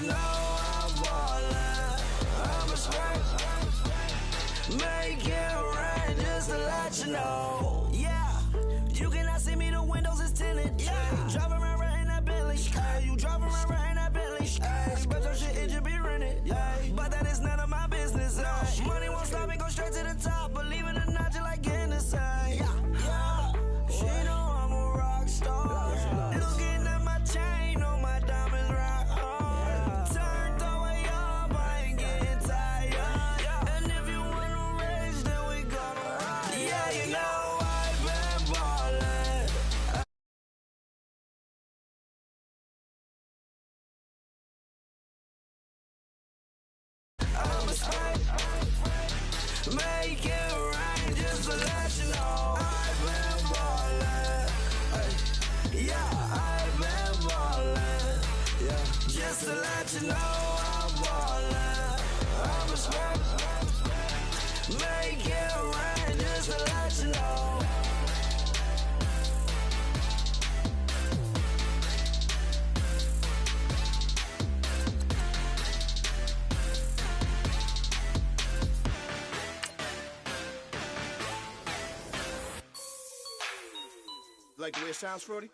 you know I'm ballin'. I'm a straight. Make it rain just to let you know. Yeah, you cannot see me, the windows is tinted. Yeah, driving around right in that Bentley. Hey, you driving around right in that Bentley. Hey, but your shit, it should be rented. Yeah, but that is none of my business. Hey. Money won't stop me, go straight to the top. Believe it or not, just like getting the same. Yeah, she know I'm a rock star. Looking at my chain, on my diamonds rock hard. Turned the way up, I ain't getting tired. And if you wanna race, then we gonna ride. Yeah, you know I've been ballin'. I'm a straight. Make it rain just to let you know. I've been ballin'. Yeah, I've been ballin'. Yeah, just to let you know I'm ballin'. I'm a straight. Make it rain just to let you know. Like the way it sounds, Frody?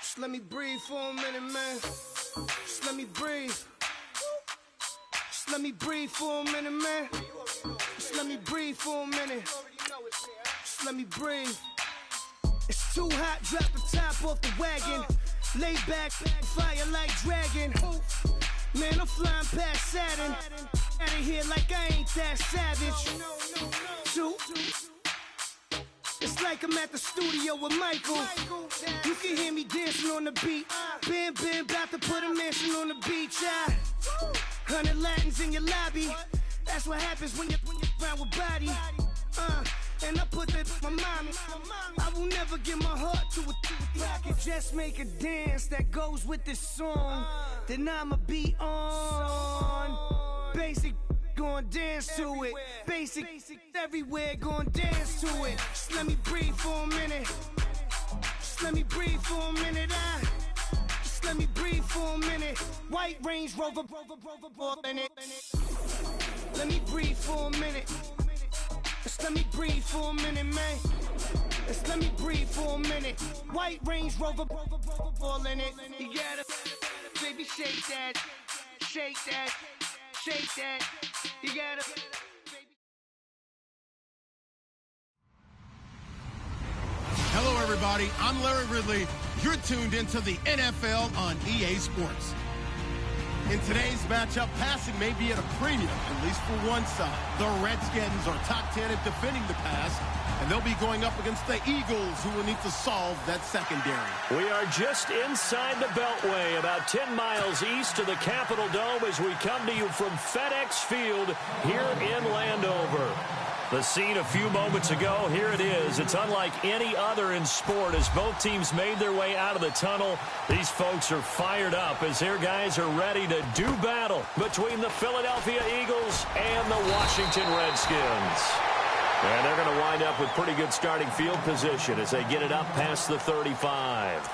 Just let me breathe for a minute, man. Just let me breathe. Just let me breathe for a minute, man. Just let me breathe for a minute. Just let me breathe. It's too hot, drop the top off the wagon. Lay back, fire like dragon. Man, I'm flying past Saturn. Out of here like I ain't that savage. Two. It's like I'm at the studio with Michael. You can hear me dancing on the beat. Bam, bam, about to put a mansion on the beach. 100 Latins in your lobby. That's what happens when you're around with body. And I put that in my mommy. I will never give my heart to a I can just make a dance that goes with this song. Then I'ma be on. Basic, gon' dance to it. Basic, everywhere, gon' dance to it. Just let me breathe for a minute. Just let me breathe for a minute. Just let me breathe for a minute. White Range Rover, in it. Let me breathe for a minute. Just let me breathe for a minute, man. Just let me breathe for a minute. White Range Rover, all in it. You gotta, baby, shake that, shake that, shake that. You gotta. Hello, everybody. I'm Larry Ridley. You're tuned into the NFL on EA Sports. In today's matchup, passing may be at a premium, at least for one side. The Redskins are top 10 at defending the pass, and they'll be going up against the Eagles, who will need to solve that secondary. We are just inside the Beltway, about 10 miles east of the Capitol Dome as we come to you from FedEx Field here in Landover. The scene a few moments ago, here it is. It's unlike any other in sport as both teams made their way out of the tunnel. These folks are fired up as their guys are ready to do battle between the Philadelphia Eagles and the Washington Redskins. And they're going to wind up with pretty good starting field position as they get it up past the 35.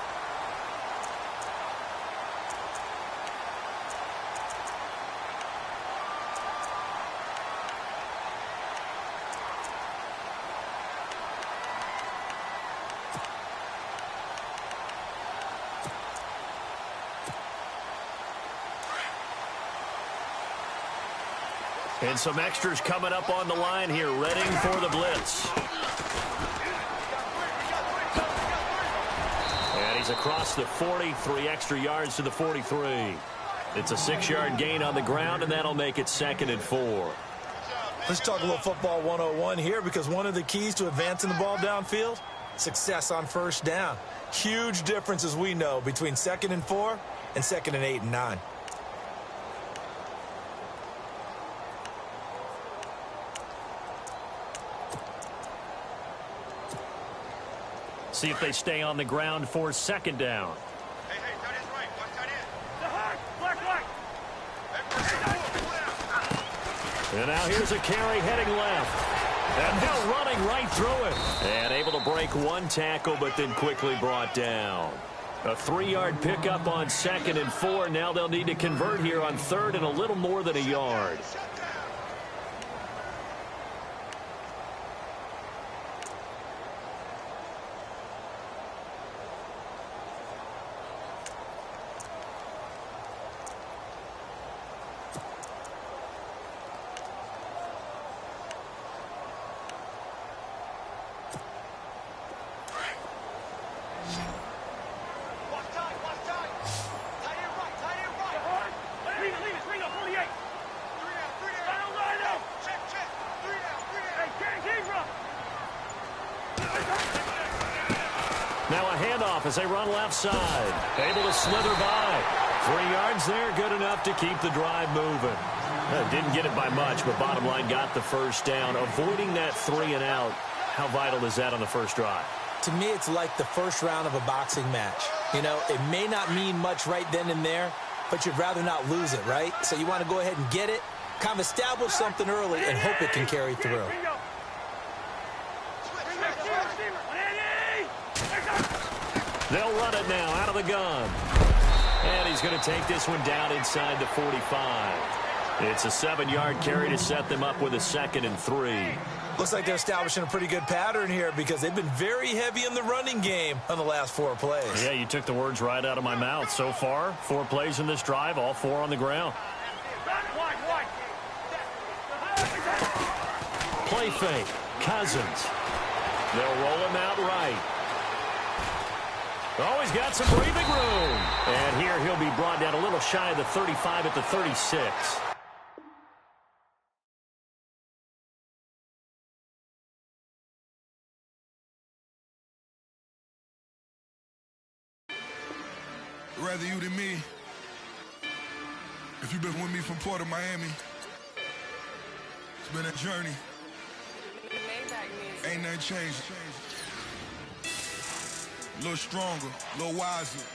And some extras coming up on the line here, readying for the blitz. And he's across the 40, 3 extra yards to the 43. It's a 6-yard gain on the ground, and that'll make it 2nd and 4. Let's talk a little football 101 here, because one of the keys to advancing the ball downfield, success on first down. Huge difference, as we know, between 2nd and 4 and 2nd and 8 and 9. See if they stay on the ground for 2nd down. Hey, tight end's right. Watch tight end. Black. And now here's a carry heading left. And now running right through it. And able to break one tackle, but then quickly brought down. A 3-yard pickup on 2nd and 4. Now they'll need to convert here on 3rd and a little more than a yard. Now a handoff as they run left side. Able to slither by. 3 yards there, good enough to keep the drive moving. Didn't get it by much, but bottom line got the first down. Avoiding that 3 and out, how vital is that on the first drive? To me, it's like the first round of a boxing match. You know, it may not mean much right then and there, but you'd rather not lose it, right? So you want to go ahead and get it, kind of establish something early, and hope it can carry through. They'll run it now out of the gun. And he's going to take this one down inside the 45. It's a 7-yard carry to set them up with a 2nd and 3. Looks like they're establishing a pretty good pattern here because they've been very heavy in the running game on the last 4 plays. Yeah, you took the words right out of my mouth. So far, 4 plays in this drive, all 4 on the ground. Play fake. Cousins. They'll roll him out right. Oh, he's got some breathing room. And here he'll be brought down a little shy of the 35 at the 36. Rather you than me. If you've been with me from Port of Miami, it's been a journey. Ain't nothing changed. A little stronger, a little wiser.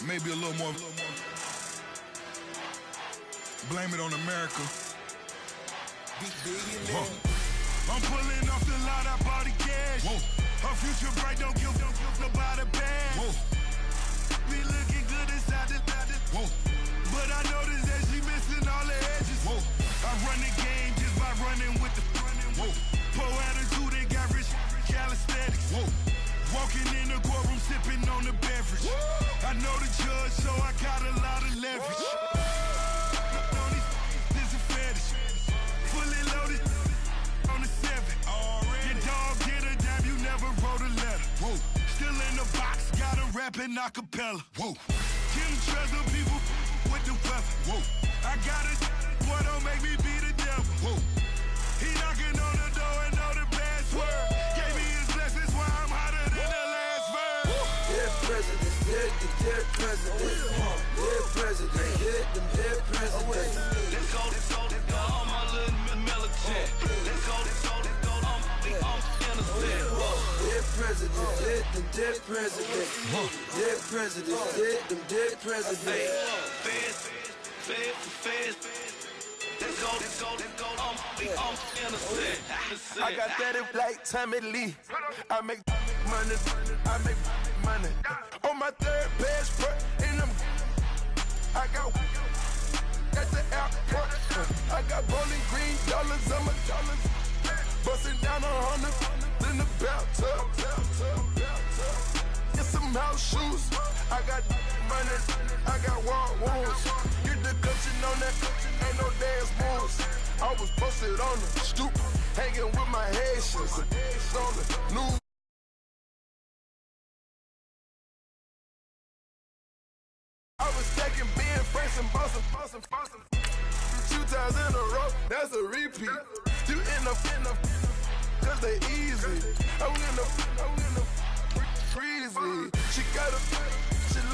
Maybe a little more. Blame it on America. I'm pulling off the lot, I bought the cash. Whoa. Her future bright, don't give nobody bad. Be looking good inside the whoa. But I noticed that she missing all the edges. Whoa. I run the game just by running with the running. Whoa. Poor attitude, they got rich calisthenics. Whoa. Walking in the courtroom, sipping on the beverage. Whoa. I know the judge, so I got a lot of leverage. This is a fetish. Fully loaded on the 7. Your dog get a dime, you never wrote a letter. Whoa. Still in the box, got him rapping a cappella. Whoa. Kim treasure people with the weapon. Whoa. I got it, boy, don't make me be the devil. Whoa. He knocking on the door and know the password. Gave me his blessings, why I'm hotter than the last verse. Dead president, dead president. Dead president, dead president. Let's go, all my little militant. Let's go, we innocent. Dead president, dead president. Dead president, dead president. Feds. Let's go, we innocent. I got that if like Tommy Lee. I make money. On my 3rd passport, and I got at the airport. I got bowling green dollars on my dollars. Busting down 100 in the bathtub. Get some house shoes. I got money. I got war wounds. Get the cushion on that. Ain't no dance moves. I was posted on the stoop, hanging with my Haitians. On the news. I was stacking being fresh and bossing. 2 times in a row, that's a repeat. You end up, cause they easy. I win the freezy. She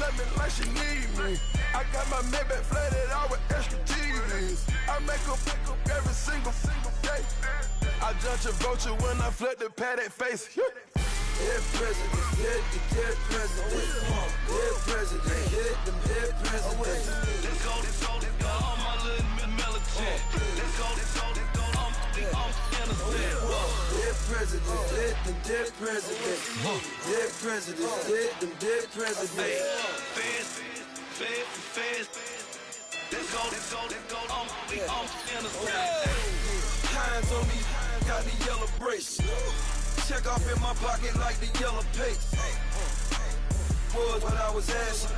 love me like she need me. I got my Maybach flooded out with extra TVs. I make up every single day. I judge a vulture when I flood the paddock face. Dead president, dead president. Dead president, dead president. Let's go, all my little militant. Let's go, we presidents, hit them dead presidents. Dead presidents, hit them dead presidents. Feds. Let's go. We on Hands on me, got the yellow brace. Check off in my pocket like the yellow paste. Was when I was asking.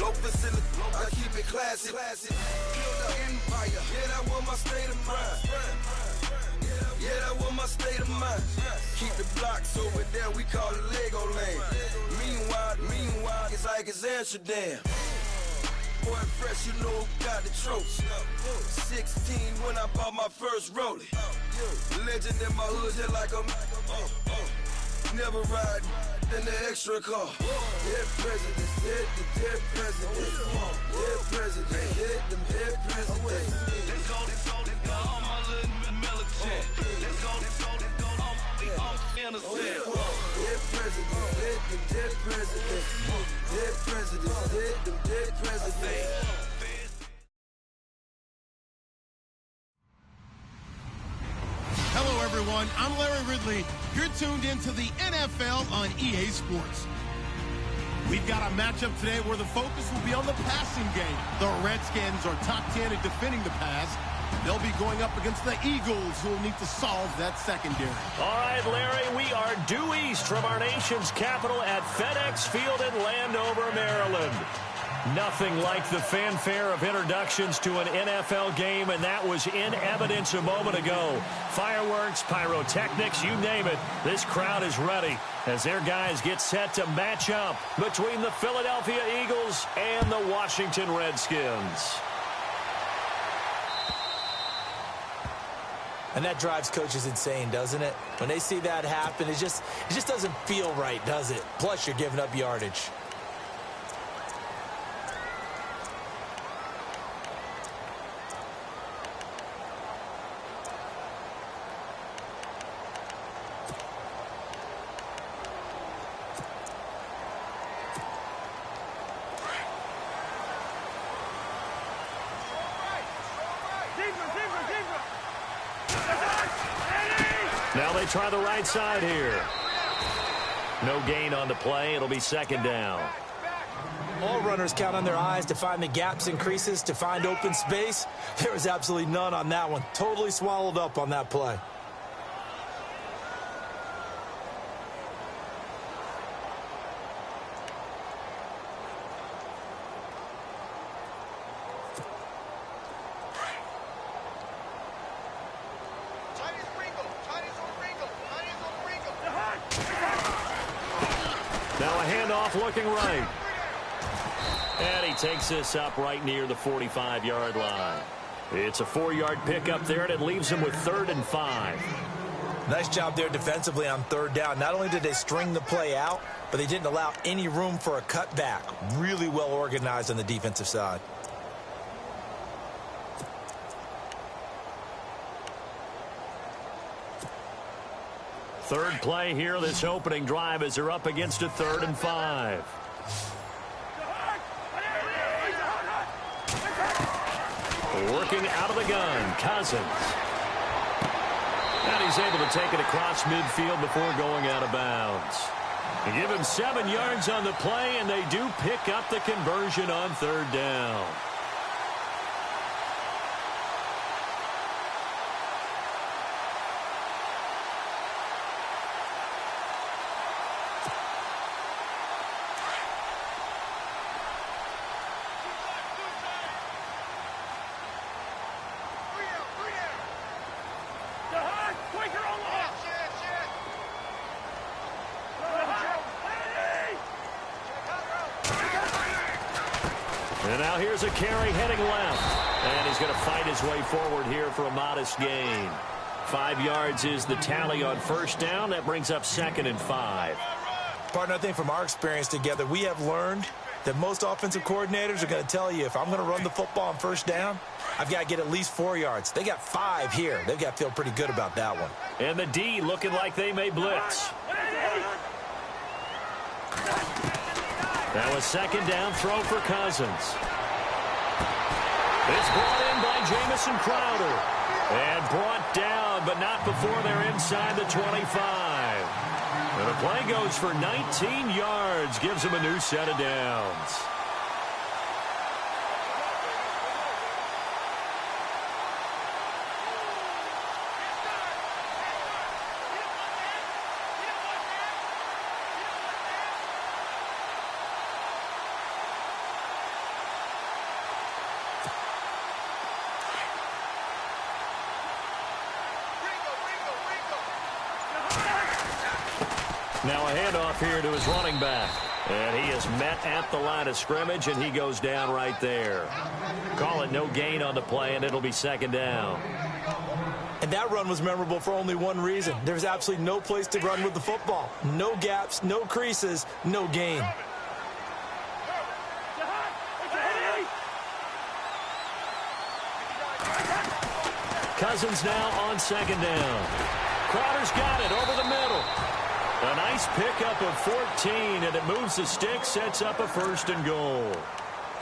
Low facility, I keep it classy. Build an empire, yeah, that was my state of mind. Yeah, that was my state of mind. Keep the blocks over there, we call it Lego land. Meanwhile, it's like it's Amsterdam. Boy, fresh, you know who got the tropes. 16 when I bought my first rollie. Legend in my hood, just like a never ride in the extra car. Dead presidents, hit the dead presidents. Dead presidents, hit them dead presidents. Let's go on my little militant. Let's go we on innocent. Dead presidents, hit them dead presidents. Dead presidents, hit them dead presidents. Hello, everyone. I'm Larry Ridley. You're tuned into the NFL on EA Sports. We've got a matchup today where the focus will be on the passing game. The Redskins are top 10 at defending the pass. They'll be going up against the Eagles, who will need to solve that secondary. All right, Larry, we are due east from our nation's capital at FedEx Field in Landover, Maryland. Nothing like the fanfare of introductions to an NFL game, and that was in evidence a moment ago. Fireworks, pyrotechnics, you name it. This crowd is ready as their guys get set to match up between the Philadelphia Eagles and the Washington Redskins. And that drives coaches insane, doesn't it? When they see that happen, it just doesn't feel right, does it? Plus, you're giving up yardage. Now they try the right side here. No gain on the play. It'll be second down. All runners count on their eyes to find the gaps and creases, to find open space. There was absolutely none on that one. Totally swallowed up on that play. Now a handoff looking right. And he takes this up right near the 45-yard line. It's a 4-yard pickup there, and it leaves him with 3rd and 5. Nice job there defensively on 3rd down. Not only did they string the play out, but they didn't allow any room for a cutback. Really well organized on the defensive side. Third play here, this opening drive, as they're up against a 3rd and 5. Working out of the gun, Cousins. And he's able to take it across midfield before going out of bounds. They give him 7 yards on the play, and they do pick up the conversion on 3rd down. And now here's a carry heading left. And he's going to fight his way forward here for a modest gain. 5 yards is the tally on 1st down. That brings up 2nd and 5. Partner, I think from our experience together, we have learned that most offensive coordinators are going to tell you, if I'm going to run the football on 1st down, I've got to get at least 4 yards. They got 5 here. They've got to feel pretty good about that one. And the D looking like they may blitz. Now a 2nd down throw for Cousins. It's brought in by Jamison Crowder. And brought down, but not before they're inside the 25. And the play goes for 19 yards, gives them a new set of downs. Now a handoff here to his running back. And he is met at the line of scrimmage, and he goes down right there. Call it no gain on the play, and it'll be second down. And that run was memorable for only one reason. There's absolutely no place to run with the football. No gaps, no creases, no gain. Cousins now on second down. Crowder's got it over the middle. A nice pickup of 14, and it moves the stick, sets up a 1st and goal.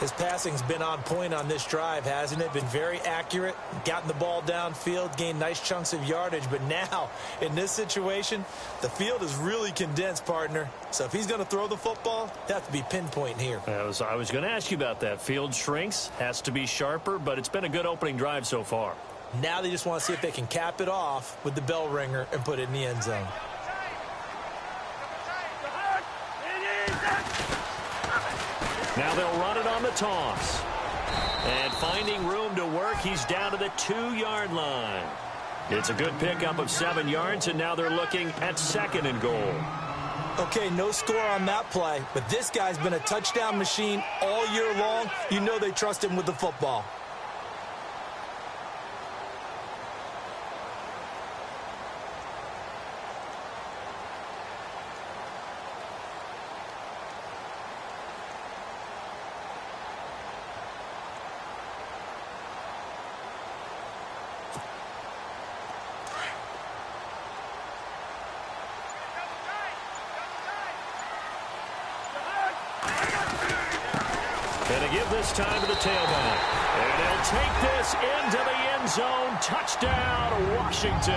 His passing's been on point on this drive, hasn't it? Been very accurate, gotten the ball downfield, gained nice chunks of yardage. But now, in this situation, the field is really condensed, partner. So if he's going to throw the football, they have to be pinpoint here. I was going to ask you about that. Field shrinks, has to be sharper, but it's been a good opening drive so far. Now they just want to see if they can cap it off with the bell ringer and put it in the end zone. Now they'll run it on the toss. And finding room to work, he's down to the 2-yard line. It's a good pickup of 7 yards, and now they're looking at 2nd and goal. Okay, no score on that play, but this guy's been a touchdown machine all year long. You know they trust him with the football. And to give this time to the tailback. And he'll take this into the end zone. Touchdown, Washington.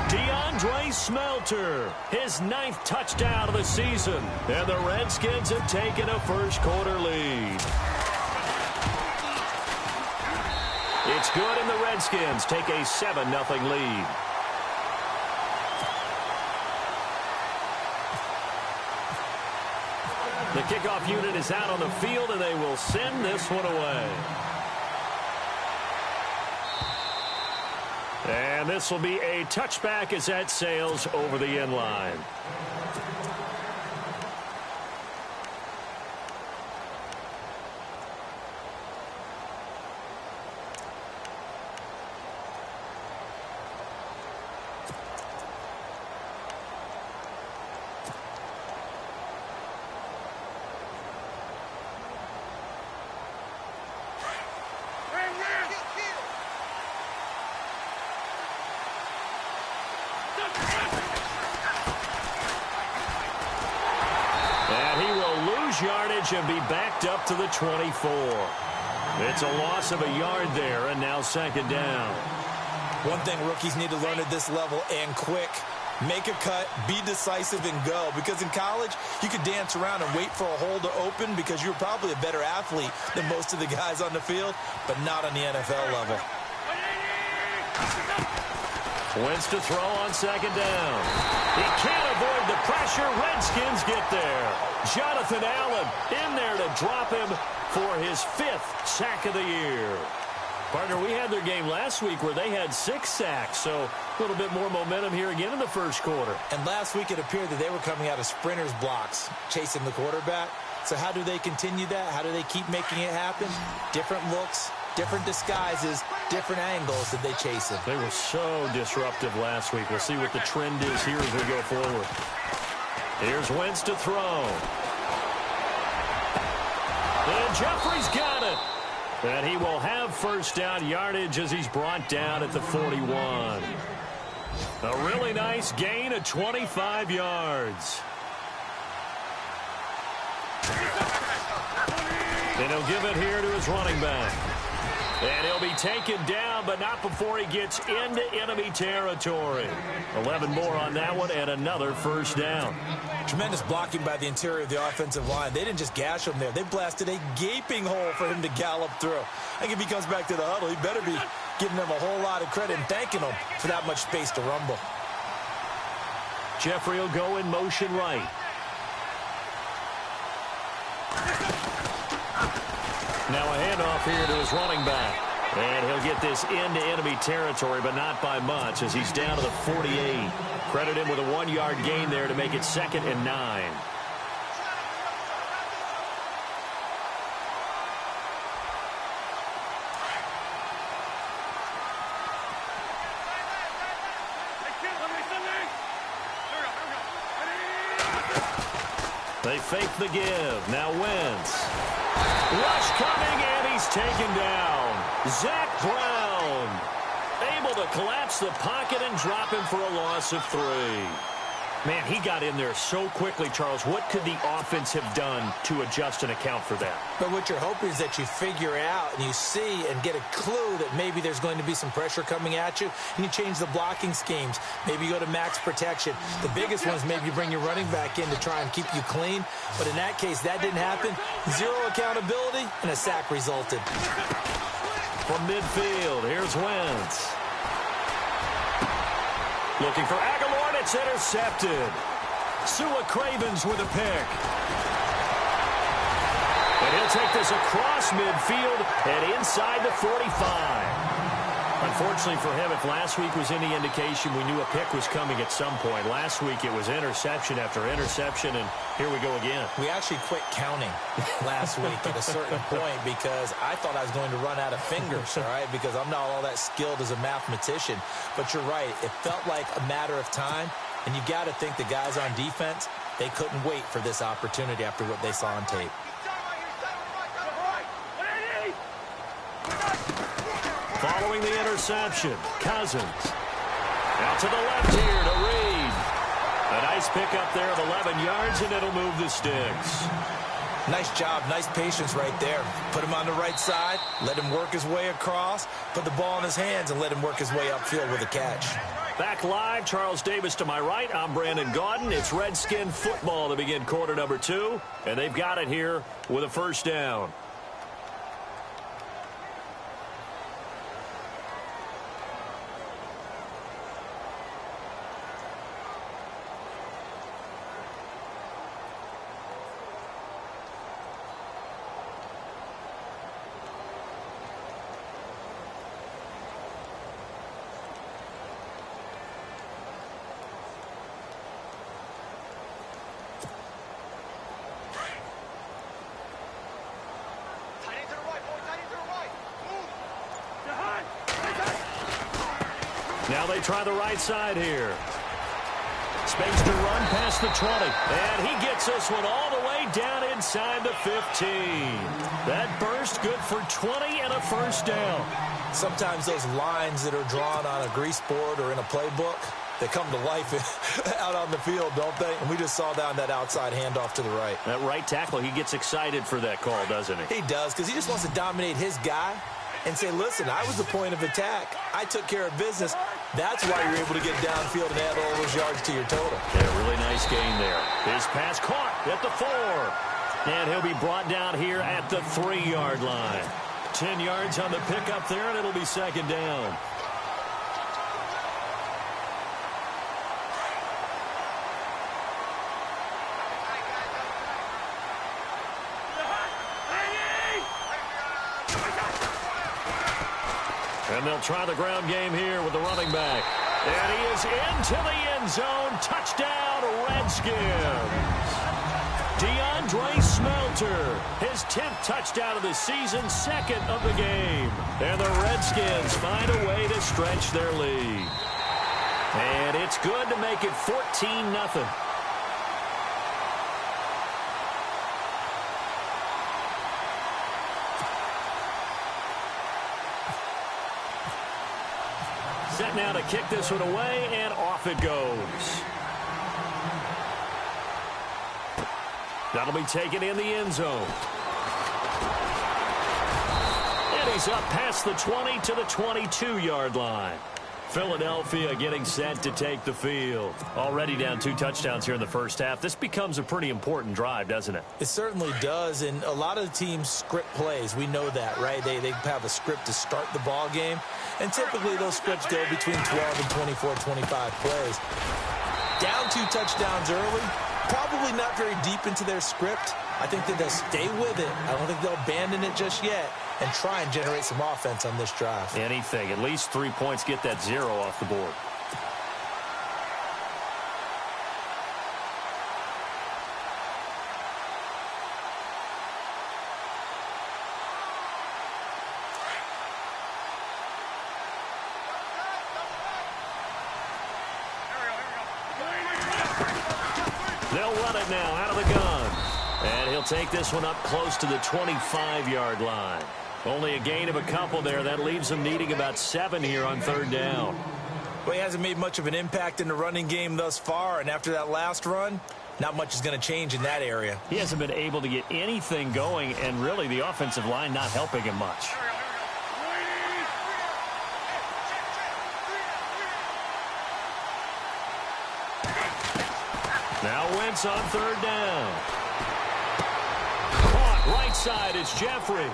DeAndre Smelter, his 9th touchdown of the season. And the Redskins have taken a first-quarter lead. It's good, and the Redskins take a 7-0 lead. The kickoff unit is out on the field, and they will send this one away. And this will be a touchback as that sails over the end line. Yardage and be backed up to the 24. It's a loss of a yard there, and now 2nd down. One thing rookies need to learn at this level, and quick. Make a cut, be decisive, and go. Because in college, you could dance around and wait for a hole to open because you're probably a better athlete than most of the guys on the field, but not on the NFL level. Wentz to throw on 2nd down. He can't avoid the pressure. Redskins get there. Jonathan Allen in there to drop him for his 5th sack of the year. Partner, we had their game last week where they had 6 sacks, so a little bit more momentum here again in the first quarter. And last week it appeared that they were coming out of sprinters blocks, chasing the quarterback. So how do they continue that? How do they keep making it happen? Different looks, different disguises, different angles that they chase it. They were so disruptive last week. We'll see what the trend is here as we go forward. Here's Wentz to throw. And Jeffrey's got it. And he will have first down yardage as he's brought down at the 41. A really nice gain of 25 yards. And he'll give it here to his running back. And he'll be taken down, but not before he gets into enemy territory. 11 more on that one and another first down. Tremendous blocking by the interior of the offensive line. They didn't just gash him there. They blasted a gaping hole for him to gallop through. I think if he comes back to the huddle, he better be giving them a whole lot of credit and thanking them for that much space to rumble. Jeffrey will go in motion right. Now a handoff here to his running back. And he'll get this into enemy territory, but not by much as he's down to the 48. Credit him with a 1-yard gain there to make it 2nd and 9. They fake the give. Now Wentz. Rush coming, and he's taken down. Zach Brown able to collapse the pocket and drop him for a loss of 3. Man, he got in there so quickly, Charles. What could the offense have done to adjust and account for that? But what you're hoping is that you figure out and you see and get a clue that maybe there's going to be some pressure coming at you, and you change the blocking schemes. Maybe you go to max protection. The biggest one is maybe you bring your running back in to try and keep you clean. But in that case, that didn't happen. 0 accountability, and a sack resulted. From midfield, here's Wentz. Looking for Aguilar, and it's intercepted. Sua Cravens with a pick. And he'll take this across midfield and inside the 45. Unfortunately for him, if last week was any indication, we knew a pick was coming at some point. Last week it was interception after interception, and here we go again. We actually quit counting last week at a certain point because I thought I was going to run out of fingers, all right, because I'm not all that skilled as a mathematician. But you're right. It felt like a matter of time, and you got to think the guys on defense, they couldn't wait for this opportunity after what they saw on tape. Following the interception, Cousins. Out to the left here to Reed. A nice pickup there of 11 yards, and it'll move the sticks. Nice job, nice patience right there. Put him on the right side, let him work his way across, put the ball in his hands, and let him work his way upfield with a catch. Back live, Charles Davis to my right. I'm Brandon Gaudin. It's Redskin football to begin quarter number 2, and they've got it here with a first down. Now they try the right side here. Space to run past the 20. And he gets this one all the way down inside the 15. That burst good for 20 and a first down. Sometimes those lines that are drawn on a grease board or in a playbook, they come to life out on the field, don't they? And we just saw down that outside handoff to the right. That right tackle, he gets excited for that call, doesn't he? He does, because he just wants to dominate his guy and say, listen, I was the point of attack. I took care of business. That's why you're able to get downfield and add all those yards to your total. Yeah, really nice gain there. His pass caught at the 4. And he'll be brought down here at the 3-yard line. 10 yards on the pickup there, and it'll be second down. And they'll try the ground game here with the running back. And he is into the end zone. Touchdown, Redskins. DeAndre Smelter, his 10th touchdown of the season, 2nd of the game. And the Redskins find a way to stretch their lead. And it's good to make it 14-0. Set now to kick this one away, and off it goes. That'll be taken in the end zone. And He's up past the 20 to the 22-yard line. Philadelphia getting set to take the field. Already down 2 touchdowns here in the first half. This becomes a pretty important drive, doesn't it? It certainly does, and a lot of the teams script plays. We know that, right? They have a script to start the ball game, and typically those scripts go between 12 and 24, 25 plays. Down 2 touchdowns early, probably not very deep into their script. I think that they'll stay with it. I don't think they'll abandon it just yet and try and generate some offense on this drive. Anything. At least 3 points, get that 0 off the board. They'll run it now out of the gun. And he'll take this one up close to the 25-yard line. Only a gain of a couple there. That leaves him needing about 7 here on 3rd down. Well, he hasn't made much of an impact in the running game thus far, and after that last run, not much is going to change in that area. He hasn't been able to get anything going, and really the offensive line not helping him much. Now Wentz on 3rd down. Caught right side, it's Jeffrey.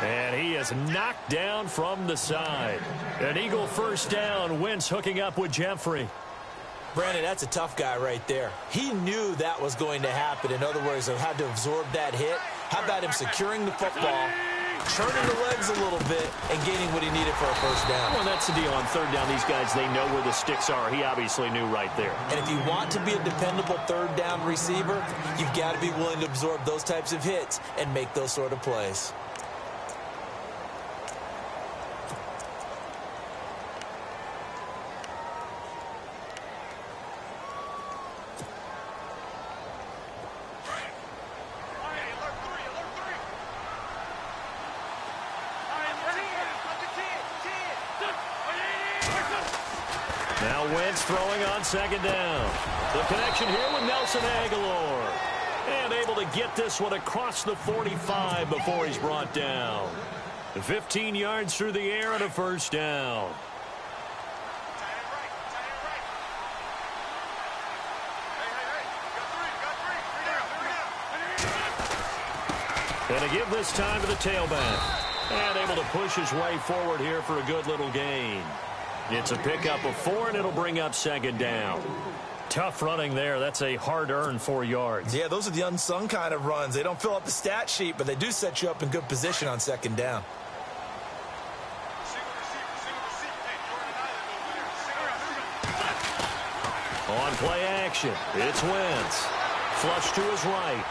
And he is knocked down from the side. An Eagle first down. Wentz hooking up with Jeffrey. Brandon, that's a tough guy right there. He knew that was going to happen. In other words, he had to absorb that hit. How about him securing the football, turning the legs a little bit, and gaining what he needed for a first down? Well, that's the deal. On 3rd down, these guys, they know where the sticks are. He obviously knew right there. And if you want to be a dependable 3rd down receiver, you've got to be willing to absorb those types of hits and make those sort of plays. Now Wentz throwing on 2nd down. The connection here with Nelson Aguilar. And able to get this one across the 45 before he's brought down. 15 yards through the air and a first down. And to give this time to the tailback. And able to push his way forward here for a good little gain. It's a pickup of 4, and it'll bring up 2nd down. Tough running there. That's a hard-earned 4 yards. Yeah, those are the unsung kind of runs. They don't fill up the stat sheet, but they do set you up in good position on 2nd down. On play action, it's Wentz. Flush to his right.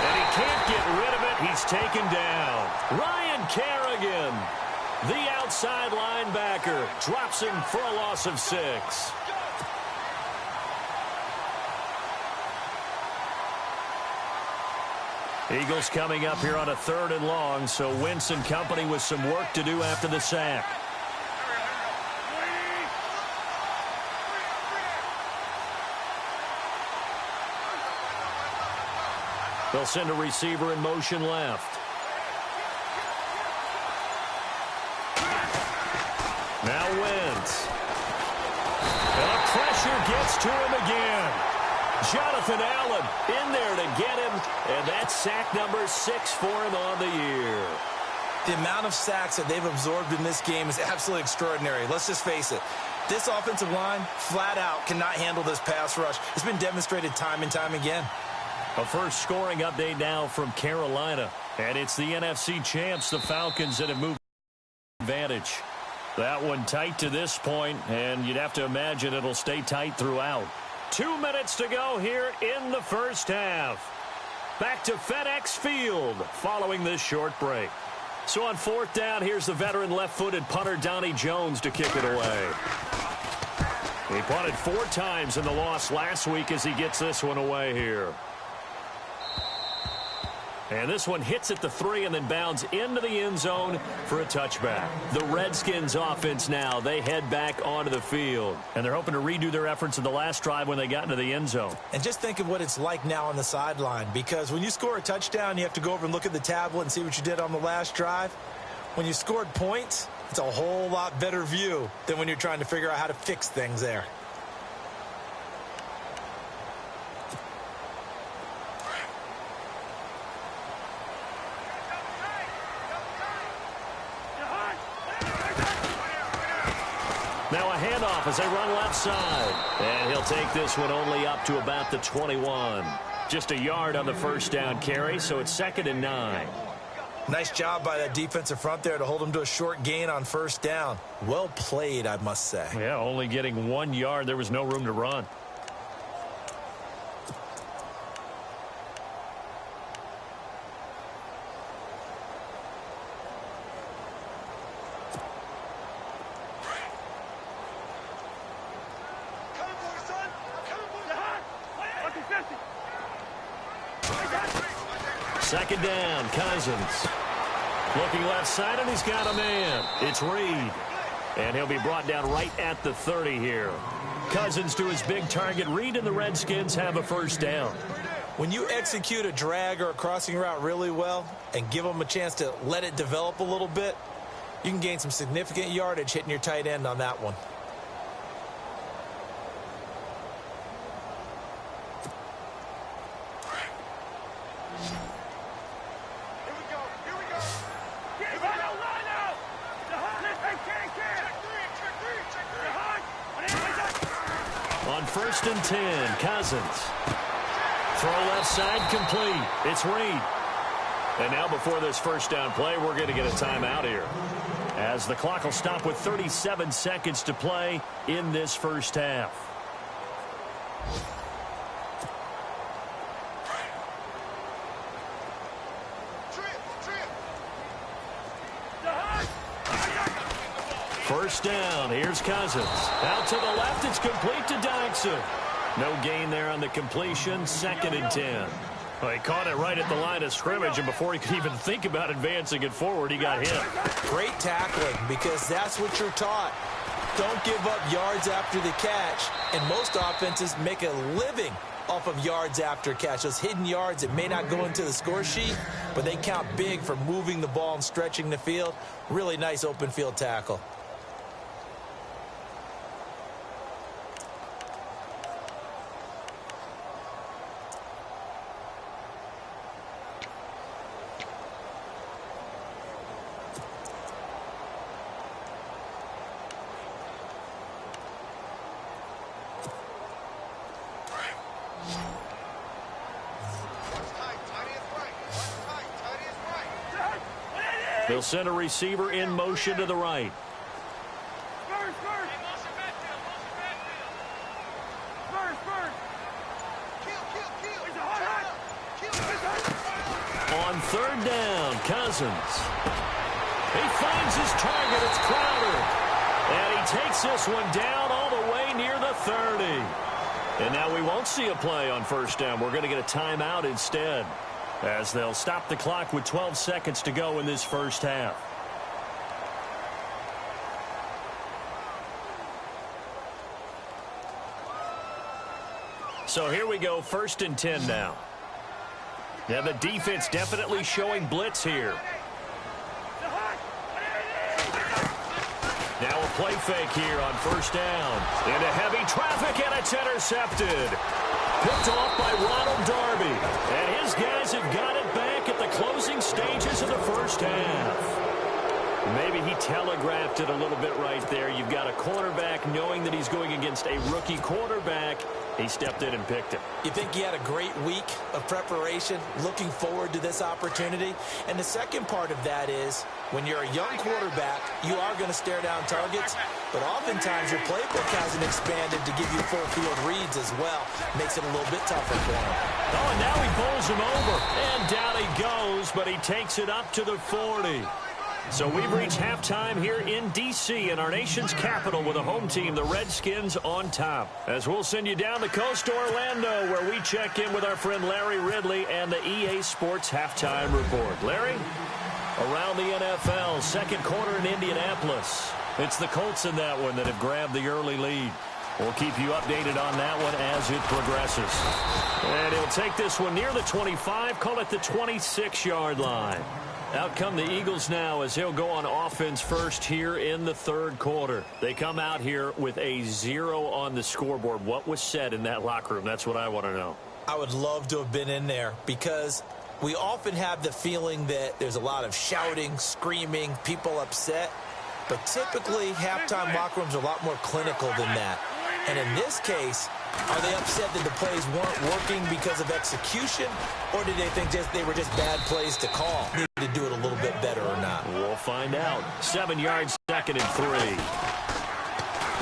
And he can't get rid of it. He's taken down. Ryan Kerrigan, the outside linebacker, drops him for a loss of 6. Eagles coming up here on a 3rd and long, so Wentz and company with some work to do after the sack. They'll send a receiver in motion left. Now Wentz. And the pressure gets to him again. Jonathan Allen in there to get him, and that's sack number 6 for him on the year. The amount of sacks that they've absorbed in this game is absolutely extraordinary. Let's just face it. This offensive line, flat out, cannot handle this pass rush. It's been demonstrated time and time again. A first scoring update now from Carolina. And it's the NFC champs, the Falcons, that have moved advantage. That one tight to this point, and you'd have to imagine it'll stay tight throughout. 2 minutes to go here in the first half. Back to FedEx Field following this short break. So on 4th down, here's the veteran left-footed punter Donnie Jones to kick it away. He punted 4 times in the loss last week as he gets this one away here. And this one hits at the 3 and then bounds into the end zone for a touchback. The Redskins offense now, they head back onto the field. And they're hoping to redo their efforts in the last drive when they got into the end zone. And just think of what it's like now on the sideline, because when you score a touchdown, you have to go over and look at the tablet and see what you did on the last drive. When you scored points, it's a whole lot better view than when you're trying to figure out how to fix things there. Now a handoff as they run left side. And he'll take this one only up to about the 21. Just a yard on the first down carry, so it's 2nd and 9. Nice job by that defensive front there to hold him to a short gain on first down. Well played, I must say. Yeah, only getting 1 yard. There was no room to run. Second down, Cousins. Looking left side, and he's got a man. It's Reed. And he'll be brought down right at the 30 here. Cousins to his big target. Reed and the Redskins have a first down. When you execute a drag or a crossing route really well and give them a chance to let it develop a little bit, you can gain some significant yardage hitting your tight end on that one. On 1st and 10, Cousins. Throw left side complete. It's Reed. And now before this first down play, we're going to get a timeout here, as the clock will stop with 37 seconds to play in this first half. First down, here's Cousins. Out to the left, it's complete to Dykson. No gain there on the completion, 2nd and 10. Well, he caught it right at the line of scrimmage, and before he could even think about advancing it forward, he got hit. Great tackling, because that's what you're taught. Don't give up yards after the catch, and most offenses make a living off of yards after catch. Those hidden yards that may not go into the score sheet, but they count big for moving the ball and stretching the field. Really nice open field tackle. They'll send a receiver in motion to the right. On 3rd down, Cousins. He finds his target. It's Crowder. And he takes this one down all the way near the 30. And now we won't see a play on first down. We're going to get a timeout instead, as they'll stop the clock with 12 seconds to go in this first half. So here we go, 1st and 10 now. Yeah, the defense definitely showing blitz here. Now a play fake here on first down. Into heavy traffic, and it's intercepted. Picked off by Ronald Darby. And his guys have got it back at the closing stages of the first half. Maybe he telegraphed it a little bit right there. You've got a cornerback knowing that he's going against a rookie quarterback. He stepped in and picked him. You think he had a great week of preparation, looking forward to this opportunity? And the second part of that is, when you're a young quarterback, you are going to stare down targets, but oftentimes your playbook hasn't expanded to give you full field reads as well. Makes it a little bit tougher for him. Oh, and now he bowls him over. And down he goes, but he takes it up to the 40. So we've reached halftime here in D.C. in our nation's capital with a home team, the Redskins, on top. As we'll send you down the coast to Orlando, where we check in with our friend Larry Ridley and the EA Sports Halftime Report. Larry, around the NFL, second quarter in Indianapolis. It's the Colts in that one that have grabbed the early lead. We'll keep you updated on that one as it progresses. And he'll take this one near the 25, call it the 26-yard line. Out come the Eagles now as he'll go on offense first here in the third quarter. They come out here with a 0 on the scoreboard. What was said in that locker room? That's what I want to know. I would love to have been in there because we often have the feeling that there's a lot of shouting, screaming, people upset. But typically, halftime locker rooms are a lot more clinical than that. And in this case, are they upset that the plays weren't working because of execution, or did they think they were just bad plays to call? Need to do it a little bit better or not? We'll find out. 7 yards, 2nd and 3.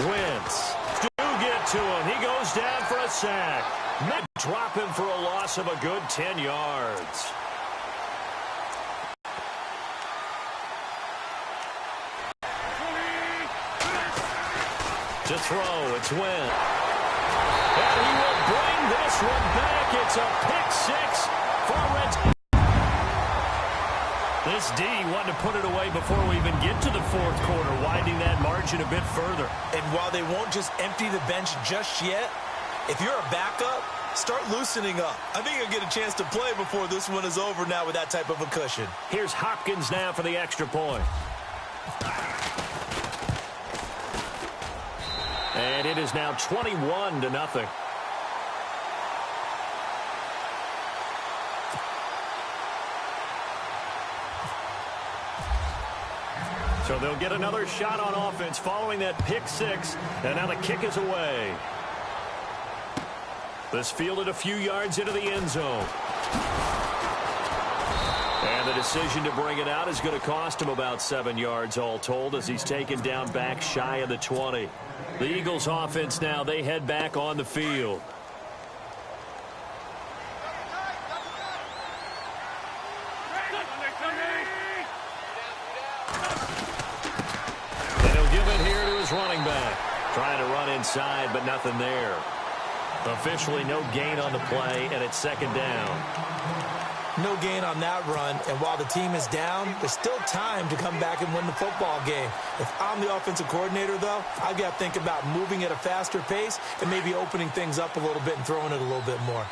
Wentz. Do get to him. He goes down for a sack. Met drop him for a loss of a good 10 yards. To throw, it's Wentz. And he will bring this one back. It's a pick 6 for Reds. This D wanted to put it away before we even get to the fourth quarter, widening that margin a bit further. And while they won't just empty the bench just yet, if you're a backup, start loosening up. I think you'll get a chance to play before this one is over now with that type of a cushion. Here's Hopkins now for the extra point. And it is now 21-0. So they'll get another shot on offense following that pick 6. And now the kick is away. This fielded a few yards into the end zone. And the decision to bring it out is going to cost him about 7 yards all told as he's taken down back shy of the 20. The Eagles offense now, they head back on the field. And he'll give it here to his running back. Trying to run inside, but nothing there. Officially no gain on the play, and it's 2nd down. No gain on that run, and while the team is down, there's still time to come back and win the football game. If I'm the offensive coordinator, though, I've got to think about moving at a faster pace and maybe opening things up a little bit and throwing it a little bit more.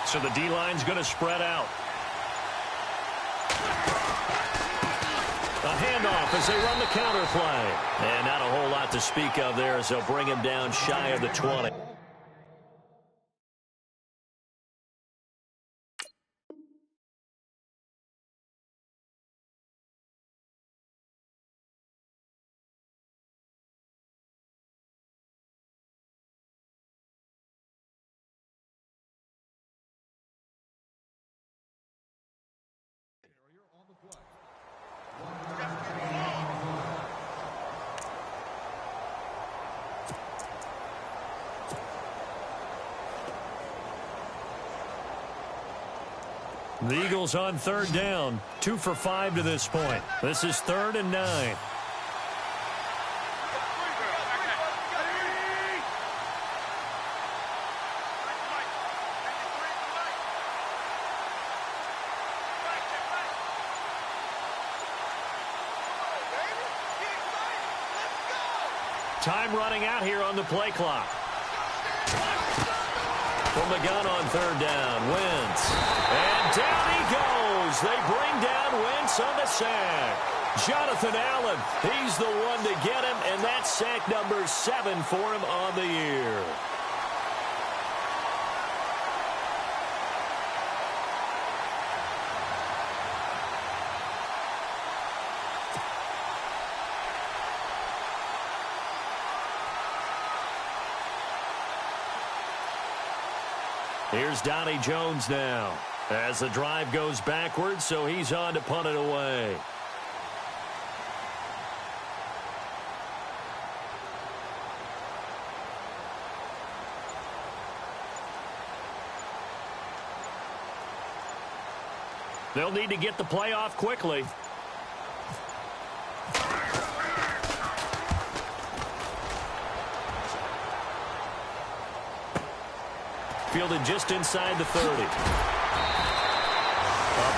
So the D-line's going to spread out. A handoff as they run the counter play. And not a whole lot to speak of there as they'll bring him down shy of the 20. The Eagles on 3rd down. 2 for 5 to this point. This is 3rd and 9. Time running out here on the play clock. From the gun on 3rd down, Wentz. And down he goes. They bring down Wentz on the sack. Jonathan Allen, he's the one to get him, and that's sack number 7 for him on the year. Here's Donnie Jones now as the drive goes backwards, so he's on to punt it away. They'll need to get the play off quickly. Fielded just inside the 30.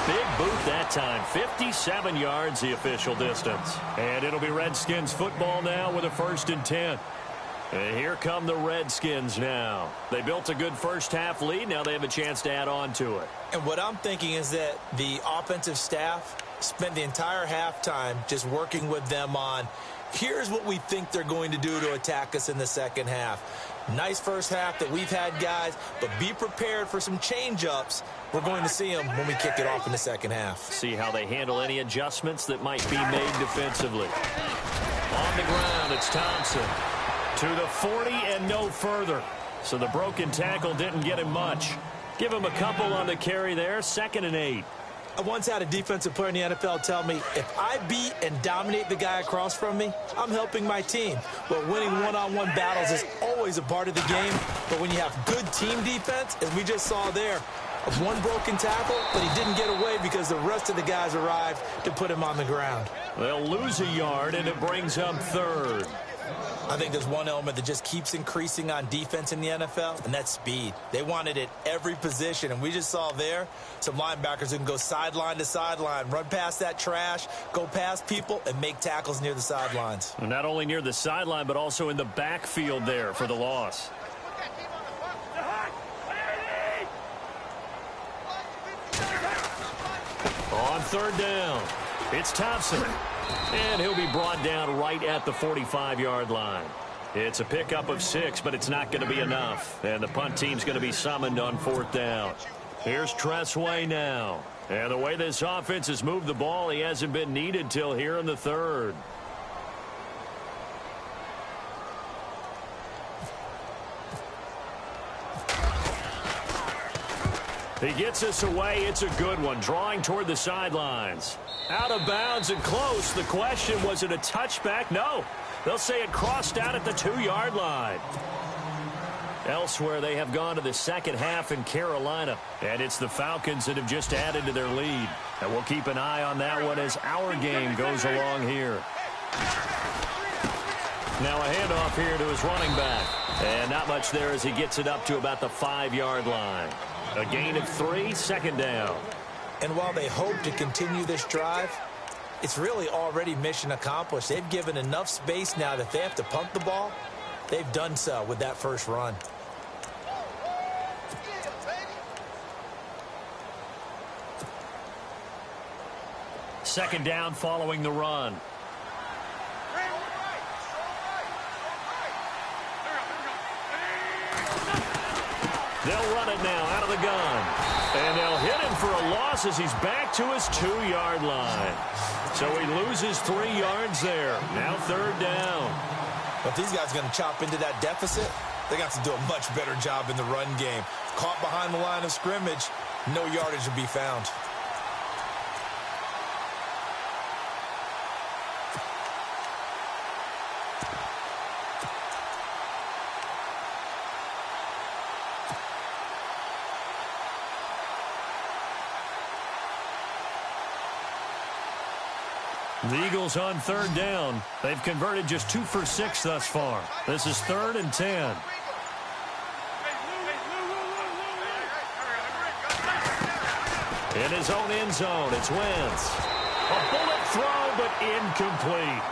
Big boot that time. 57 yards the official distance. And it'll be Redskins football now with a 1st and 10. And here come the Redskins now. They built a good first half lead. Now they have a chance to add on to it. And what I'm thinking is that the offensive staff spent the entire halftime just working with them on, here's what we think they're going to do to attack us in the second half. Nice first half that we've had, guys, but be prepared for some change-ups. We're going to see them when we kick it off in the second half. See how they handle any adjustments that might be made defensively. On the ground, it's Thompson. To the 40 and no further. So the broken tackle didn't get him much. Give him a couple on the carry there. 2nd and 8. I once had a defensive player in the NFL tell me, if I beat and dominate the guy across from me, I'm helping my team. Well, winning one-on-one battles is always a part of the game. But when you have good team defense, as we just saw there, of one broken tackle, but he didn't get away because the rest of the guys arrived to put him on the ground. They'll lose a yard, and it brings up 3rd. I think there's one element that just keeps increasing on defense in the NFL, and that's speed. They want it at every position, and we just saw there some linebackers who can go sideline to sideline, run past that trash, go past people, and make tackles near the sidelines. Not only near the sideline, but also in the backfield there for the loss. On 3rd down, it's Thompson. And he'll be brought down right at the 45-yard line. It's a pickup of 6, but it's not going to be enough. And the punt team's going to be summoned on 4th down. Here's Tressway now. And the way this offense has moved the ball, he hasn't been needed till here in the 3rd. He gets us away. It's a good one. Drawing toward the sidelines. Out of bounds and close. The question, was it a touchback? No. They'll say it crossed out at the 2-yard line. Elsewhere, they have gone to the second half in Carolina. And it's the Falcons that have just added to their lead. And we'll keep an eye on that one as our game goes along here. Now a handoff here to his running back. And not much there as he gets it up to about the 5-yard line. A gain of 3, 2nd down. And while they hope to continue this drive, it's really already mission accomplished. They've given enough space now that if they have to punt the ball, they've done so with that first run. Second down following the run. They'll run it now out of the gun. And they'll hit him for a loss as he's back to his 2-yard line. So he loses 3 yards there. Now 3rd down. But these guys are going to chop into that deficit. They're going to have to do a much better job in the run game. Caught behind the line of scrimmage, no yardage to be found. The Eagles on 3rd down. They've converted just 2 for 6 thus far. This is 3rd and 10. In his own end zone, it's Wentz. A bullet throw, but incomplete.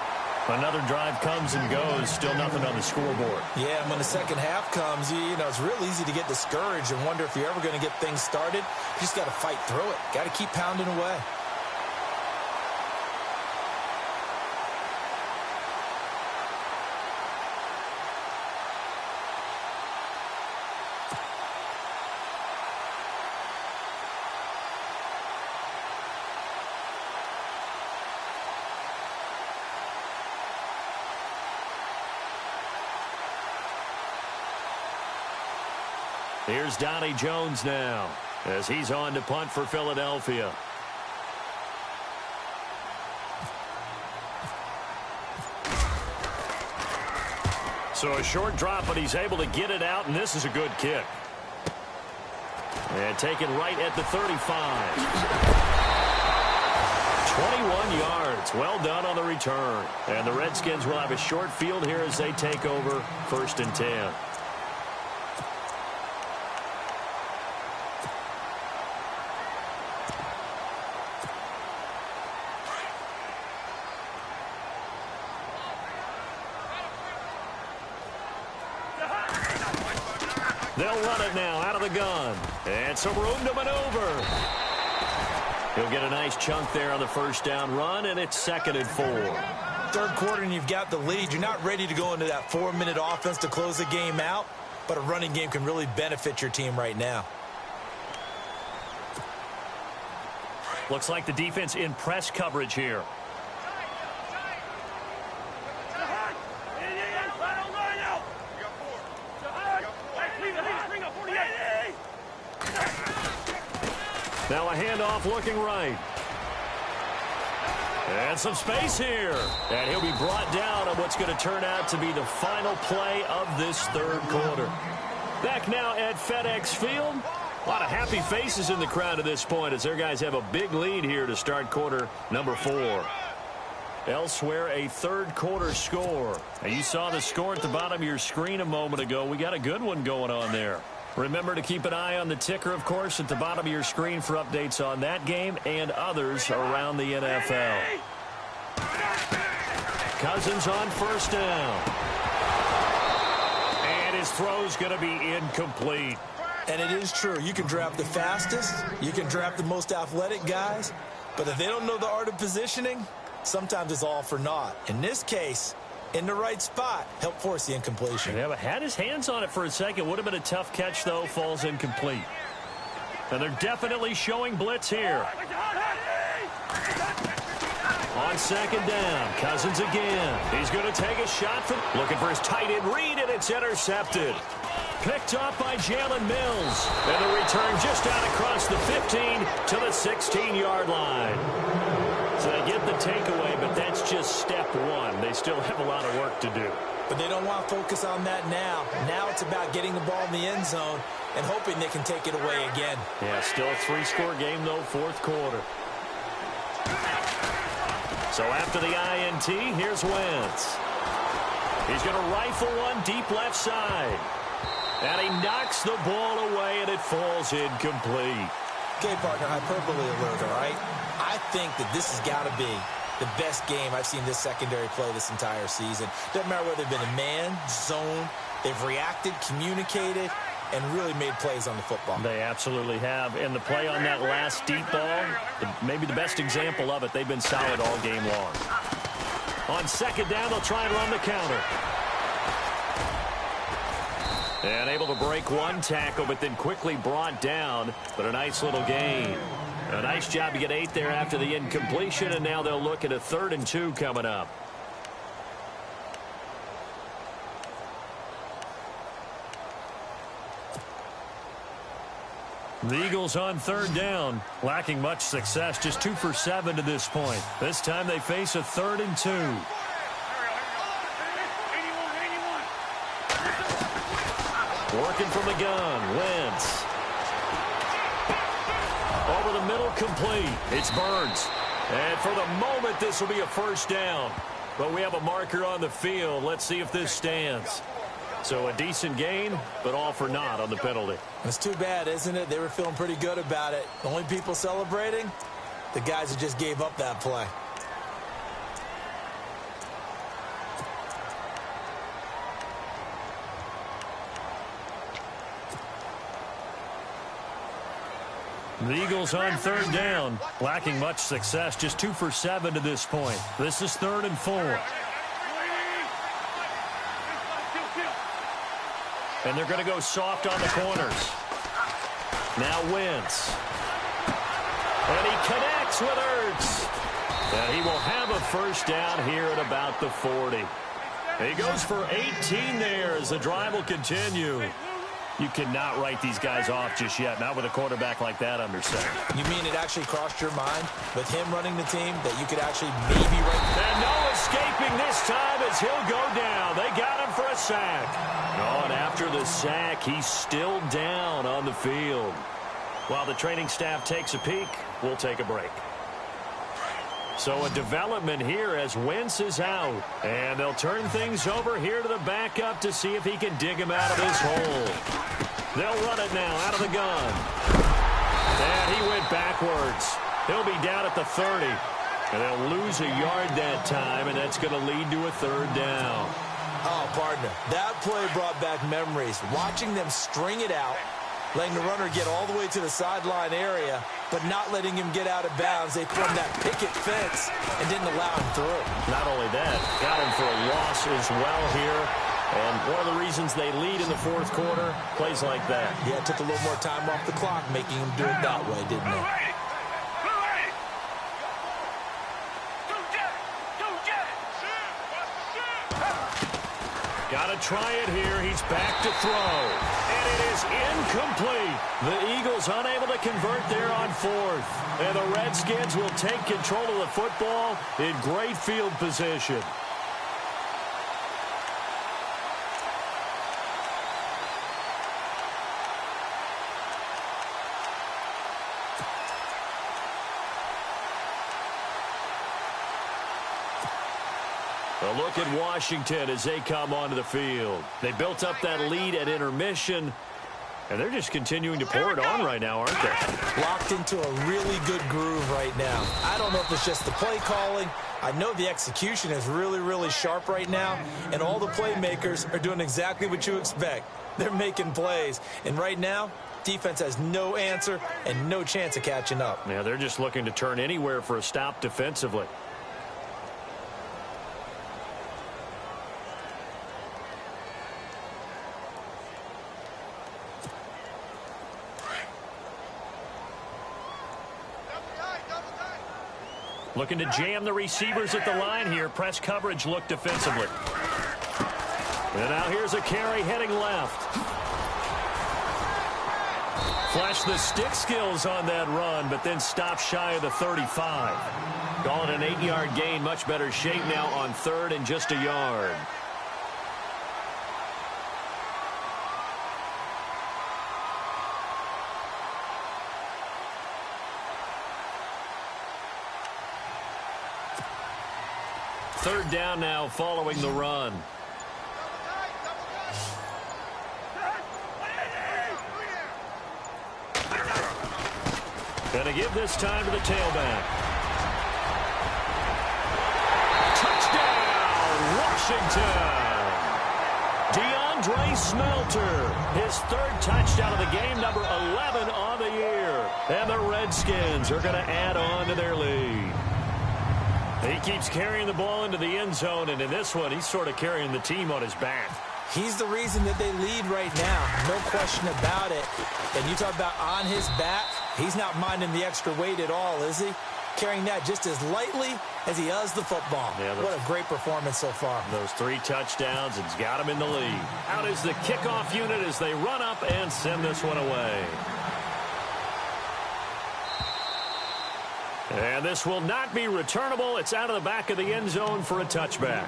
Another drive comes and goes. Still nothing on the scoreboard. Yeah, and when the second half comes, you know, it's real easy to get discouraged and wonder if you're ever going to get things started. You just got to fight through it. Got to keep pounding away. Here's Donnie Jones now as he's on to punt for Philadelphia. So a short drop, but he's able to get it out, and this is a good kick. And taken right at the 35. 21 yards. Well done on the return. And the Redskins will have a short field here as they take over 1st and 10. They'll run it now out of the gun. And some room to maneuver. He'll get a nice chunk there on the first down run, and it's 2nd and 4. Third quarter, and you've got the lead. You're not ready to go into that 4-minute offense to close the game out, but a running game can really benefit your team right now. Looks like the defense in press coverage here. Now a handoff looking right. And some space here. And he'll be brought down on what's going to turn out to be the final play of this third quarter. Back now at FedEx Field. A lot of happy faces in the crowd at this point as their guys have a big lead here to start quarter number 4. Elsewhere, a third quarter score. Now, you saw the score at the bottom of your screen a moment ago. We got a good one going on there. Remember to keep an eye on the ticker, of course, at the bottom of your screen for updates on that game and others around the NFL. Cousins on first down. And his throw's going to be incomplete. And it is true. You can draft the fastest. You can draft the most athletic guys. But if they don't know the art of positioning, sometimes it's all for naught. In this case, in the right spot, help force the incompletion. Yeah, but had his hands on it for a second. Would have been a tough catch, though. Falls incomplete. And they're definitely showing blitz here. On second down, Cousins again. He's going to take a shot from looking for his tight end read, and it's intercepted. Picked up by Jalen Mills. And the return just out across the 15 to the 16-yard line. So they get the takeaway, but that's just step one. They still have a lot of work to do. But they don't want to focus on that now. Now it's about getting the ball in the end zone and hoping they can take it away again. Yeah, still a 3-score game, though, fourth quarter. So after the INT, here's Wentz. He's going to rifle one deep left side. And he knocks the ball away, and it falls incomplete. Okay, partner, hyperbole alert, all right? I think that this has got to be the best game I've seen this secondary play this entire season. Doesn't matter whether they've been a man, zone, they've reacted, communicated, and really made plays on the football. They absolutely have. And the play on that last deep ball, maybe the best example of it, they've been solid all game long. On second down, they'll try and run the counter. And able to break one tackle, but then quickly brought down. But a nice little gain. A nice job to get 8 there after the incompletion, and now they'll look at a 3rd and 2 coming up. The Eagles on third down, lacking much success, just 2 for 7 to this point. This time they face a 3rd and 2. Working from the gun, Wentz. Over the middle, complete. It's Burns. And for the moment, this will be a first down. But we have a marker on the field. Let's see if this stands. So a decent gain, but all for naught on the penalty. It's too bad, isn't it? They were feeling pretty good about it. The only people celebrating, the guys who just gave up that play. The Eagles on third down, lacking much success, just 2 for 7 to this point. This is 3rd and 4. And they're going to go soft on the corners. Now Wentz. And he connects with Ertz. And he will have a first down here at about the 40. He goes for 18 there as the drive will continue. You cannot write these guys off just yet, not with a quarterback like that under center. You mean it actually crossed your mind with him running the team that you could actually maybe write? And no escaping this time as he'll go down. They got him for a sack. Oh, and after the sack, he's still down on the field. While the training staff takes a peek, we'll take a break. So a development here as Wentz is out. And they'll turn things over here to the backup to see if he can dig him out of this hole. They'll run it now out of the gun. And he went backwards. He'll be down at the 30. And they'll lose a yard that time, and that's going to lead to a 3rd down. Oh, partner, that play brought back memories. Watching them string it out, letting the runner get all the way to the sideline area, but not letting him get out of bounds. They formed that picket fence and didn't allow him through. Not only that, got him for a loss as well here. And one of the reasons they lead in the fourth quarter, plays like that. Yeah, it took a little more time off the clock, making him do it that way, didn't it? Got to try it here. He's back to throw. And it is incomplete. The Eagles unable to convert there on fourth. And the Redskins will take control of the football in great field position. A look at Washington as they come onto the field. They built up that lead at intermission, and they're just continuing to pour it on right now, aren't they? Locked into a really good groove right now. I don't know if it's just the play calling. I know the execution is really, really sharp right now, and all the playmakers are doing exactly what you expect. They're making plays, and right now, defense has no answer and no chance of catching up. Yeah, they're just looking to turn anywhere for a stop defensively. Looking to jam the receivers at the line here. Press coverage look defensively. And now here's a carry heading left. Flash the stick skills on that run, but then stop shy of the 35. Calling an 8-yard gain. Much better shape now on third and just a yard. Third down now following the run. Gonna give this time to the tailback. Touchdown, Washington! DeAndre Smelter, his third touchdown of the game, number 11 on the year. And the Redskins are gonna add on to their lead. He keeps carrying the ball into the end zone, and in this one, he's sort of carrying the team on his back. He's the reason that they lead right now. No question about it. And you talk about on his back, he's not minding the extra weight at all, is he? Carrying that just as lightly as he does the football. Yeah, what a great performance so far. Those 3 touchdowns, it's got him in the lead. Out is the kickoff unit as they run up and send this one away. And this will not be returnable. It's out of the back of the end zone for a touchback.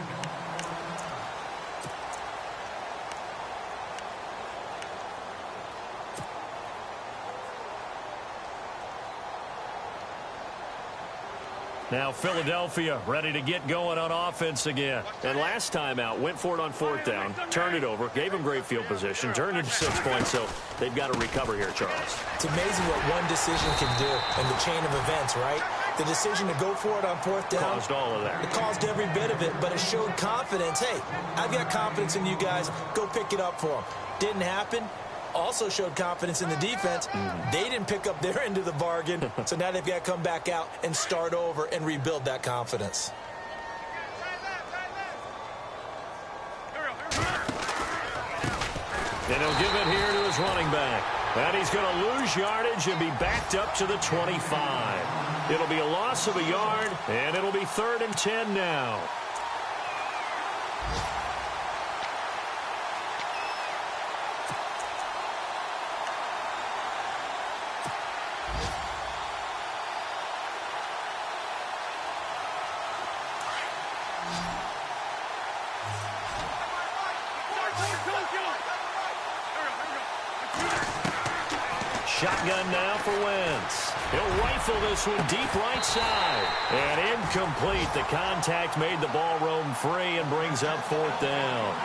Now Philadelphia ready to get going on offense again. And last time out, went for it on fourth down, turned it over, gave them great field position, turned it to 6 points, so they've got to recover here, Charles. It's amazing what one decision can do in the chain of events, right? The decision to go for it on fourth down. Caused all of that. It caused every bit of it, but it showed confidence. Hey, I've got confidence in you guys. Go pick it up for them. Didn't happen. Also showed confidence in the defense. They didn't pick up their end of the bargain, so now they've got to come back out and start over and rebuild that confidence. And he'll give it here to his running back. And he's going to lose yardage and be backed up to the 25. It'll be a loss of a yard, and it'll be 3rd and 10 now. Shotgun now for Wentz. He'll rifle this one deep right side. And incomplete. The contact made the ball roam free and brings up 4th down.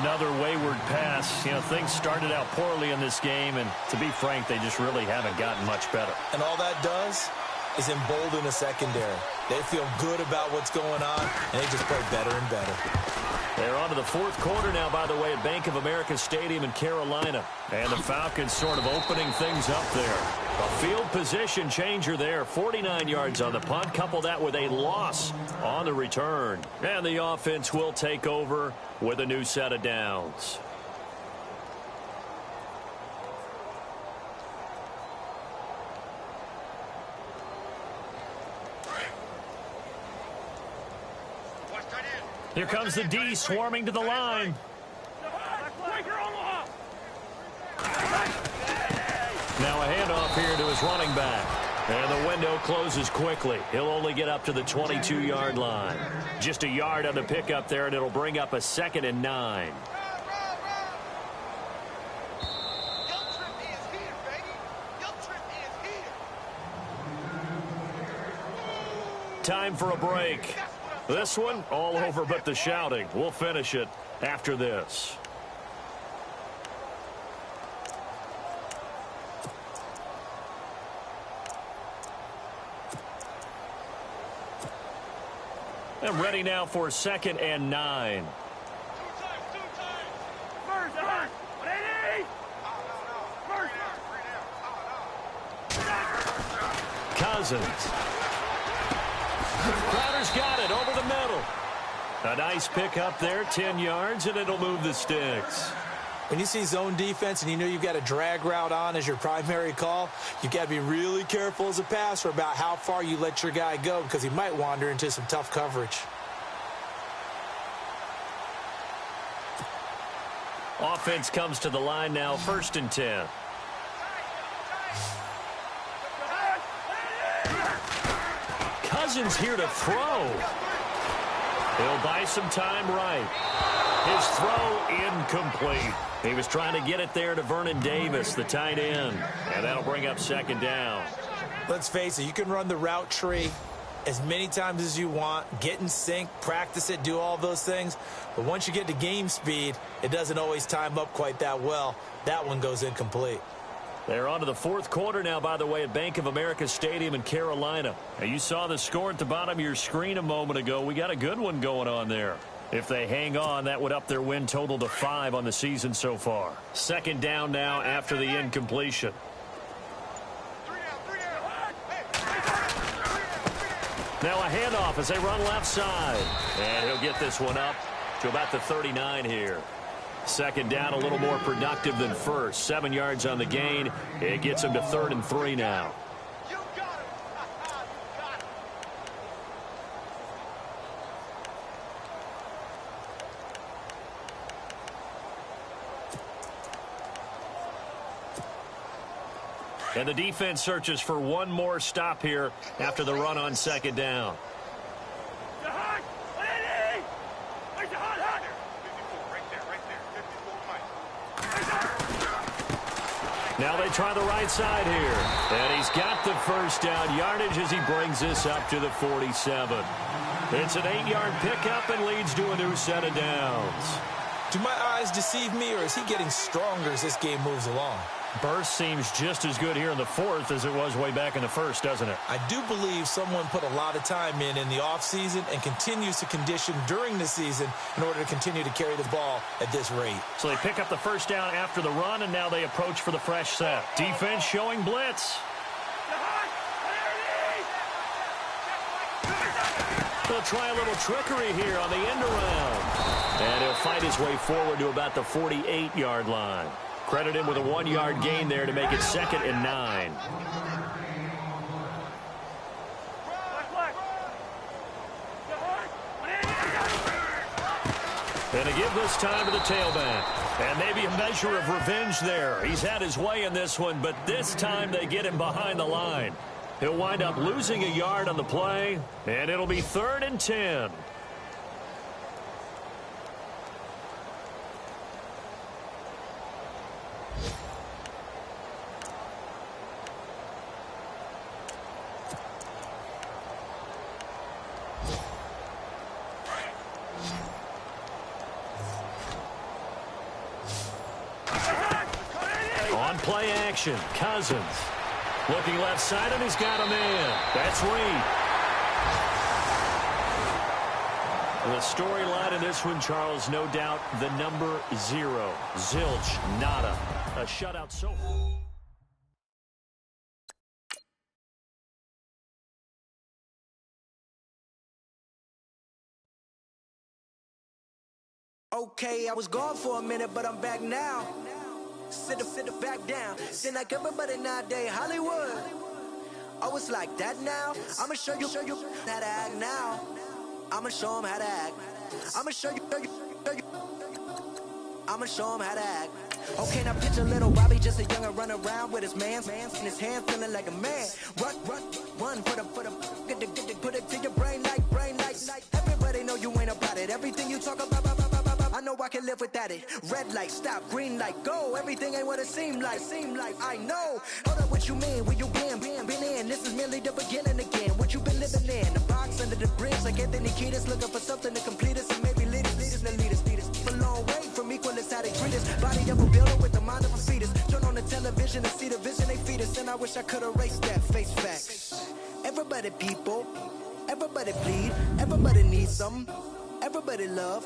Another wayward pass. You know, things started out poorly in this game, and to be frank, they just really haven't gotten much better. And all that does is embolden the secondary. They feel good about what's going on, and they just play better and better. They're on to the fourth quarter now, by the way, at Bank of America Stadium in Carolina. And the Falcons sort of opening things up there. A field position changer there. 49 yards on the punt. Couple that with a loss on the return. And the offense will take over with a new set of downs. Here comes the D swarming to the line. Now a handoff here to his running back. And the window closes quickly. He'll only get up to the 22-yard line. Just a yard on the pickup there, and it'll bring up a 2nd and 9. Time for a break. This one, all over but the shouting. We'll finish it after this. And ready now for 2nd and 9. Cousins. Crowder's got it over the middle. A nice pick up there, 10 yards, and it'll move the sticks. When you see zone defense and you know you've got a drag route on as your primary call, you've got to be really careful as a passer about how far you let your guy go because he might wander into some tough coverage. Offense comes to the line now, 1st and 10. Cousins here to throw. He'll buy some time right. His throw incomplete. He was trying to get it there to Vernon Davis, the tight end. And that'll bring up 2nd down. Let's face it, you can run the route tree as many times as you want, get in sync, practice it, do all those things. But once you get to game speed, it doesn't always time up quite that well. That one goes incomplete. They're on to the fourth quarter now, by the way, at Bank of America Stadium in Carolina. Now, you saw the score at the bottom of your screen a moment ago. We got a good one going on there. If they hang on, that would up their win total to 5 on the season so far. 2nd down now after the incompletion. Now a handoff as they run left side. And he'll get this one up to about the 39 here. 2nd down, a little more productive than first. 7 yards on the gain. It gets him to 3rd and 3 now. And the defense searches for one more stop here after the run on 2nd down. Now they try the right side here. And he's got the 1st down yardage as he brings this up to the 47. It's an 8-yard pickup and leads to a new set of downs. Do my eyes deceive me, or is he getting stronger as this game moves along? Burst seems just as good here in the 4th as it was way back in the 1st, doesn't it? I do believe someone put a lot of time in the offseason and continues to condition during the season in order to continue to carry the ball at this rate. So they pick up the 1st down after the run, and now they approach for the fresh set. Defense showing blitz. They'll try a little trickery here on the end around. And he'll fight his way forward to about the 48-yard line. Credit him with a 1-yard gain there to make it 2nd and 9. And a give this time to the tailback. And maybe a measure of revenge there. He's had his way in this one, but this time they get him behind the line. He'll wind up losing a yard on the play, and it'll be 3rd and 10. Play action. Cousins looking left side, and he's got him in. That's Reed. The storyline in this one, Charles, no doubt the number 0. Zilch, nada. A shutout so far. Okay, I was gone for a minute, but I'm back now. Sit the back down. Seem like everybody nowadays, Hollywood. Oh, it's like that now? I'ma show you how to act now. I'ma show them how to act. I'ma show you. I'ma show them how to act. Okay, now picture little Bobby, just a youngin' run around with his man's in his hand, feeling like a man. Run, put it to your brain like. Everybody know you ain't about it. Everything you talk about, I know I can live without it. Red light, stop, green light, go. Everything ain't what it seemed like. I know. Hold up, what you mean? Where you been in? This is merely the beginning again. What you been living in? The box under the bridge, like Anthony Kiedis, looking for something to complete us and maybe lead us. A long way from equal is how they treat us. Body of a builder with the mind of a fetus. Turn on the television and see the vision they feed us, and I wish I could erase that. Face facts. Everybody people, everybody bleed, everybody needs something, everybody love,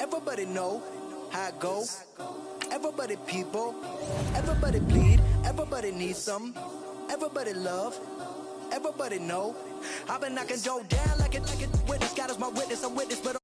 everybody know how it go. Everybody people, everybody bleed, everybody needs something, everybody love, everybody know. I've been knocking dough down like it witness. God is my witness, I'm witness, but